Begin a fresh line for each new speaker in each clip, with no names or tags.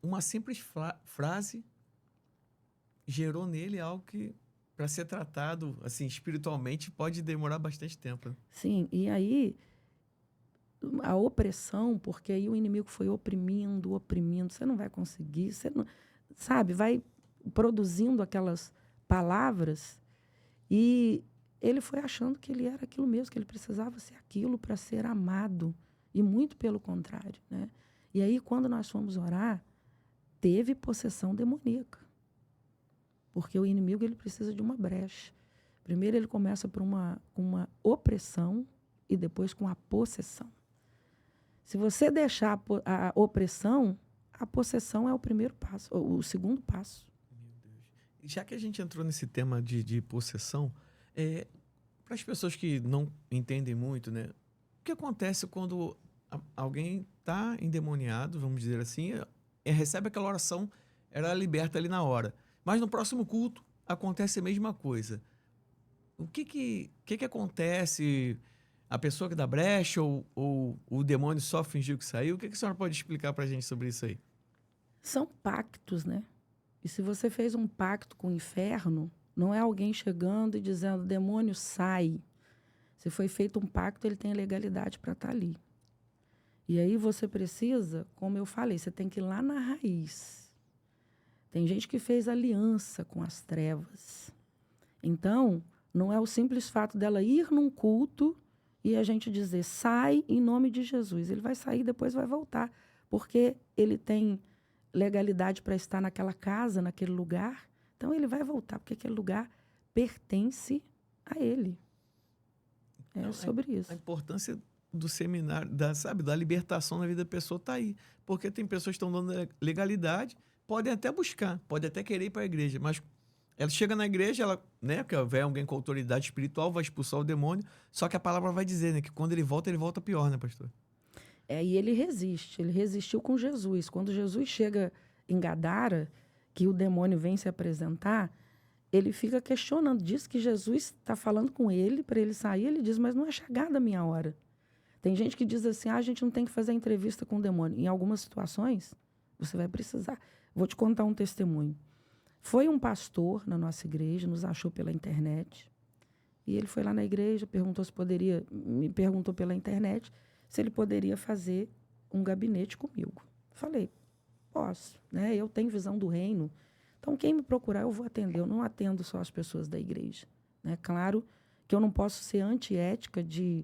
uma simples frase gerou nele algo que, para ser tratado assim espiritualmente, pode demorar bastante tempo, né?
Sim, e aí a opressão, porque aí o inimigo foi oprimindo, oprimindo, você não vai conseguir, você não, sabe, vai produzindo aquelas palavras e ele foi achando que ele era aquilo mesmo, que ele precisava ser aquilo para ser amado, e muito pelo contrário, né? E aí quando nós fomos orar, teve possessão demoníaca, porque o inimigo ele precisa de uma brecha. Primeiro ele começa por uma opressão e depois com a possessão. Se você deixar a opressão, a possessão é o primeiro passo, o segundo passo.
Meu Deus. E já que a gente entrou nesse tema de possessão, para as pessoas que não entendem muito, né? O que acontece quando alguém está endemoniado, vamos dizer assim, recebe aquela oração, era liberta ali na hora. Mas no próximo culto acontece a mesma coisa. O que acontece? A pessoa que dá brecha ou o demônio só fingiu que saiu? O que a senhora pode explicar para a gente sobre isso aí?
São pactos, né? E se você fez um pacto com o inferno, não é alguém chegando e dizendo, demônio, sai. Se foi feito um pacto, ele tem a legalidade para estar ali. E aí você precisa, como eu falei, você tem que ir lá na raiz. Tem gente que fez aliança com as trevas. Então, não é o simples fato dela ir num culto e a gente dizer, sai em nome de Jesus. Ele vai sair, depois vai voltar. Porque ele tem legalidade para estar naquela casa, naquele lugar. Então, ele vai voltar, porque aquele lugar pertence a ele. É
Então,
sobre
a
isso.
importância do seminário, sabe, da libertação na vida da pessoa está aí. Porque tem pessoas que estão dando legalidade, podem até buscar, podem até querer ir para a igreja, mas ela chega na igreja, ela, né, que vem alguém com autoridade espiritual, vai expulsar o demônio, só que a palavra vai dizer, né, que quando ele volta pior, né, pastor?
E ele resiste. Ele resistiu com Jesus. Quando Jesus chega em Gadara, que o demônio vem se apresentar, ele fica questionando. Diz que Jesus está falando com ele para ele sair. Ele diz, mas não é chegada a minha hora. Tem gente que diz assim, a gente não tem que fazer entrevista com o demônio. Em algumas situações, você vai precisar. Vou te contar um testemunho. Foi um pastor na nossa igreja, nos achou pela internet. E ele foi lá na igreja, me perguntou pela internet se ele poderia fazer um gabinete comigo. Falei, posso, né? Eu tenho visão do reino. Então, quem me procurar, eu vou atender. Eu não atendo só as pessoas da igreja. Né? Claro que eu não posso ser antiética de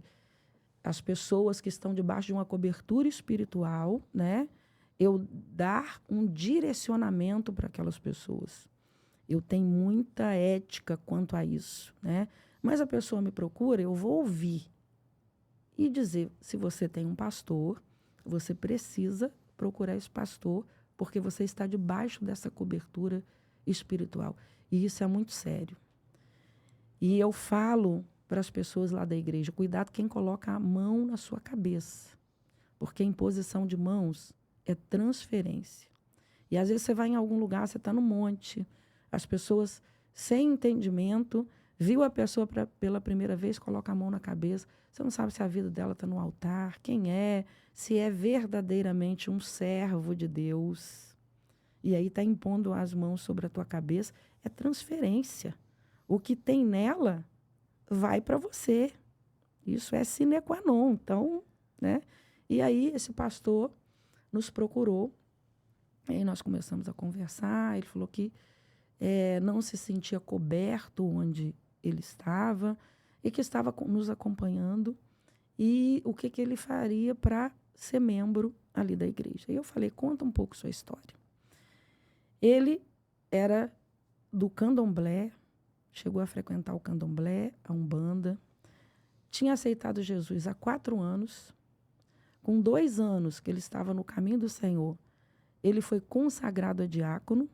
as pessoas que estão debaixo de uma cobertura espiritual, né? Eu dar um direcionamento para aquelas pessoas. Eu tenho muita ética quanto a isso, né? Mas a pessoa me procura, eu vou ouvir e dizer, se você tem um pastor, você precisa procurar esse pastor, porque você está debaixo dessa cobertura espiritual. E isso é muito sério. E eu falo para as pessoas lá da igreja, cuidado quem coloca a mão na sua cabeça, porque a imposição de mãos é transferência. E às vezes você vai em algum lugar, você está no monte, as pessoas sem entendimento, viu a pessoa pela primeira vez, coloca a mão na cabeça, você não sabe se a vida dela está no altar, quem é, se é verdadeiramente um servo de Deus. E aí está impondo as mãos sobre a tua cabeça, é transferência. O que tem nela vai para você. Isso é sine qua non. Então, né? E aí esse pastor nos procurou, aí nós começamos a conversar, ele falou que não se sentia coberto onde ele estava e que estava nos acompanhando e o que ele faria para ser membro ali da igreja. E eu falei, conta um pouco sua história. Ele era do candomblé, chegou a frequentar o candomblé, a Umbanda, tinha aceitado Jesus há 4 anos. Com 2 anos que ele estava no caminho do Senhor, ele foi consagrado a diácono.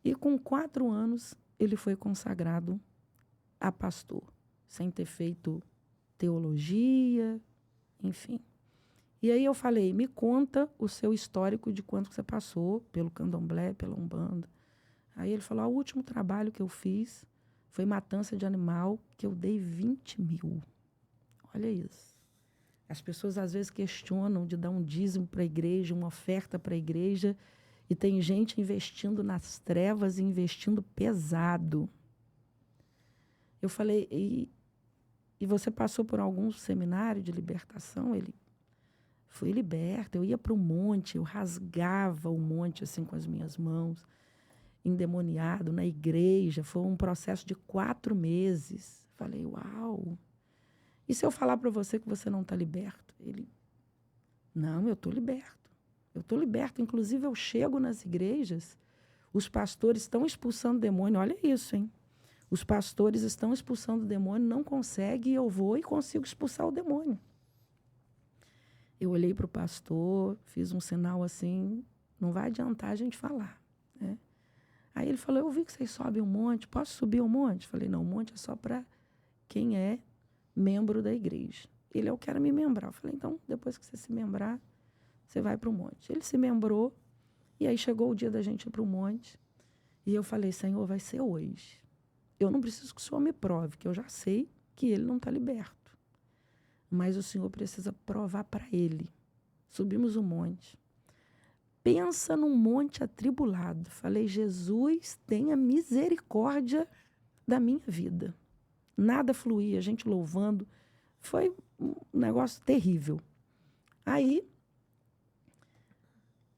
E com 4 anos, ele foi consagrado a pastor, sem ter feito teologia, enfim. E aí eu falei, me conta o seu histórico de quanto você passou pelo candomblé, pela Umbanda. Aí ele falou, o último trabalho que eu fiz foi matança de animal, que eu dei 20 mil. Olha isso. As pessoas, às vezes, questionam de dar um dízimo para a igreja, uma oferta para a igreja, e tem gente investindo nas trevas e investindo pesado. Eu falei, e você passou por algum seminário de libertação? Ele foi liberto. Eu ia para o monte, eu rasgava o monte assim com as minhas mãos, endemoniado na igreja. Foi um processo de 4 meses. Falei, uau! E se eu falar para você que você não está liberto? Ele, não, eu estou liberto. Eu estou liberto. Inclusive, eu chego nas igrejas, os pastores estão expulsando demônio. Olha isso, hein? Os pastores estão expulsando o demônio, não conseguem, e eu vou e consigo expulsar o demônio. Eu olhei para o pastor, fiz um sinal assim, não vai adiantar a gente falar, né? Aí ele falou, eu vi que vocês sobem um monte, posso subir um monte? Falei, não, um monte é só para quem é membro da igreja. Ele, eu quero me membrar. Eu falei, então, depois que você se membrar, você vai para o monte. Ele se membrou, e aí chegou o dia da gente ir para o monte, e eu falei, Senhor, vai ser hoje. Eu não preciso que o Senhor me prove, que eu já sei que ele não está liberto. Mas o Senhor precisa provar para ele. Subimos o monte. Pensa num monte atribulado. Falei, Jesus, tenha misericórdia da minha vida. Nada fluía, a gente louvando. Foi um negócio terrível. Aí,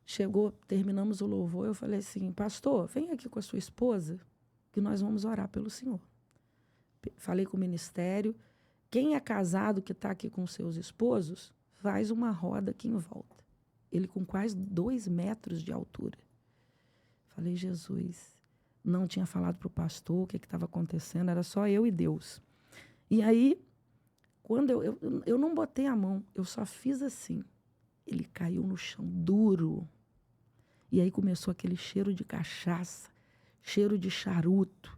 chegou, terminamos o louvor, eu falei assim, pastor, vem aqui com a sua esposa, que nós vamos orar pelo Senhor. Falei com o ministério, quem é casado que está aqui com seus esposos, faz uma roda aqui em volta. Ele com quase 2 metros de altura. Falei, Jesus, não tinha falado para o pastor o que estava acontecendo, era só eu e Deus. E aí, quando eu não botei a mão, eu só fiz assim. Ele caiu no chão duro. E aí começou aquele cheiro de cachaça, cheiro de charuto.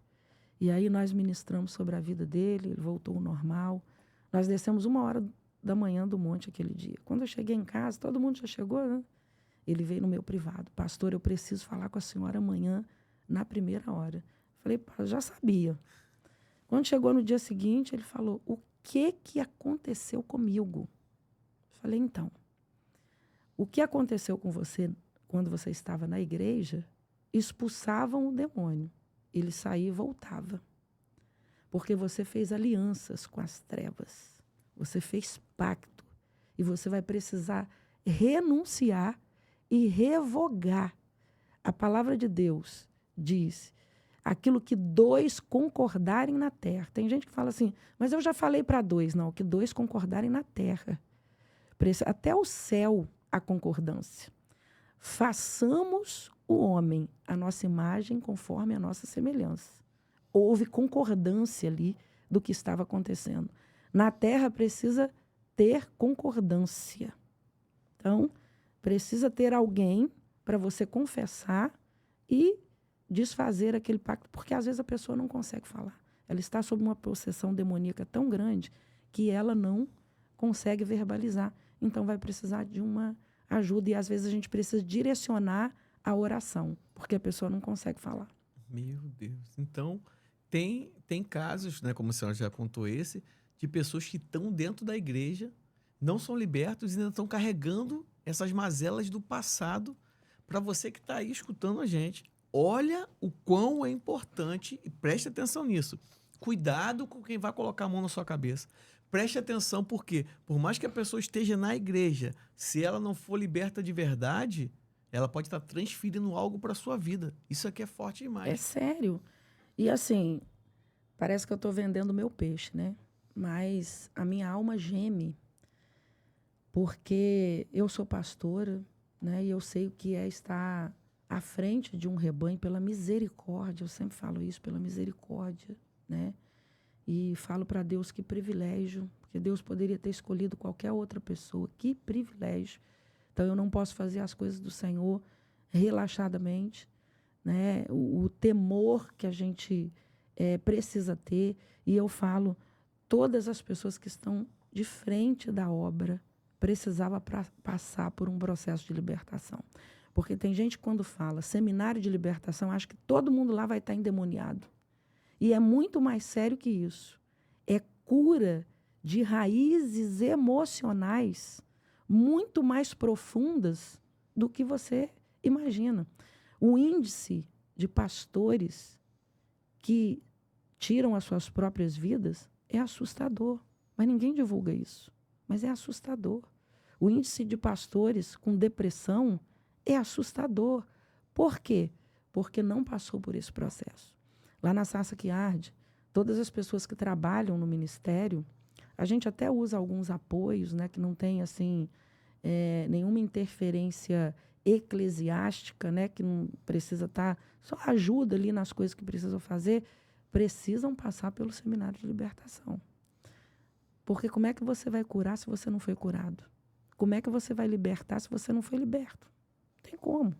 E aí nós ministramos sobre a vida dele, ele voltou ao normal. Nós descemos 1h da manhã do monte aquele dia. Quando eu cheguei em casa, todo mundo já chegou, né? Ele veio no meu privado. Pastor, eu preciso falar com a senhora amanhã, na primeira hora. Falei, eu já sabia. Quando chegou no dia seguinte, ele falou, o que aconteceu comigo? Falei, então, o que aconteceu com você quando você estava na igreja, expulsavam o demônio. Ele saía e voltava. Porque você fez alianças com as trevas. Você fez pacto. E você vai precisar renunciar e revogar. A palavra de Deus diz aquilo que 2 concordarem na terra. Tem gente que fala assim, mas eu já falei para 2. Não, que 2 concordarem na terra. Até o céu a concordância. Façamos o homem a nossa imagem conforme a nossa semelhança. Houve concordância ali do que estava acontecendo. Na terra precisa ter concordância. Então, precisa ter alguém para você confessar e desfazer aquele pacto, porque às vezes a pessoa não consegue falar. Ela está sob uma possessão demoníaca tão grande que ela não consegue verbalizar. Então, vai precisar de uma ajuda e às vezes a gente precisa direcionar a oração, porque a pessoa não consegue falar.
Meu Deus. Então, tem casos, né, como a senhora já contou esse, de pessoas que estão dentro da igreja, não são libertos e ainda estão carregando essas mazelas do passado. Para você que está aí escutando a gente, olha o quão é importante e preste atenção nisso. Cuidado com quem vai colocar a mão na sua cabeça. Preste atenção porque, por mais que a pessoa esteja na igreja, se ela não for liberta de verdade, ela pode estar transferindo algo para a sua vida. Isso aqui é forte demais.
É sério. E assim, parece que eu estou vendendo meu peixe, né? Mas a minha alma geme, porque eu sou pastora, né? E eu sei o que é estar à frente de um rebanho pela misericórdia. Eu sempre falo isso, pela misericórdia, né? E falo para Deus que privilégio, porque Deus poderia ter escolhido qualquer outra pessoa. Que privilégio. Então, eu não posso fazer as coisas do Senhor relaxadamente, né? O temor que a gente precisa ter. E eu falo, todas as pessoas que estão de frente da obra precisavam passar por um processo de libertação. Porque tem gente que quando fala seminário de libertação, acha que todo mundo lá vai estar endemoniado. E é muito mais sério que isso. É cura de raízes emocionais muito mais profundas do que você imagina. O índice de pastores que tiram as suas próprias vidas é assustador, mas ninguém divulga isso. Mas é assustador. O índice de pastores com depressão é assustador. Por quê? Porque não passou por esse processo. Lá na Sarça que Arde, todas as pessoas que trabalham no ministério, a gente até usa alguns apoios, né, que não tem assim, nenhuma interferência eclesiástica, né, que não precisa estar, só ajuda ali nas coisas que precisam fazer, precisam passar pelo seminário de libertação. Porque como é que você vai curar se você não foi curado? Como é que você vai libertar se você não foi liberto? Não tem como.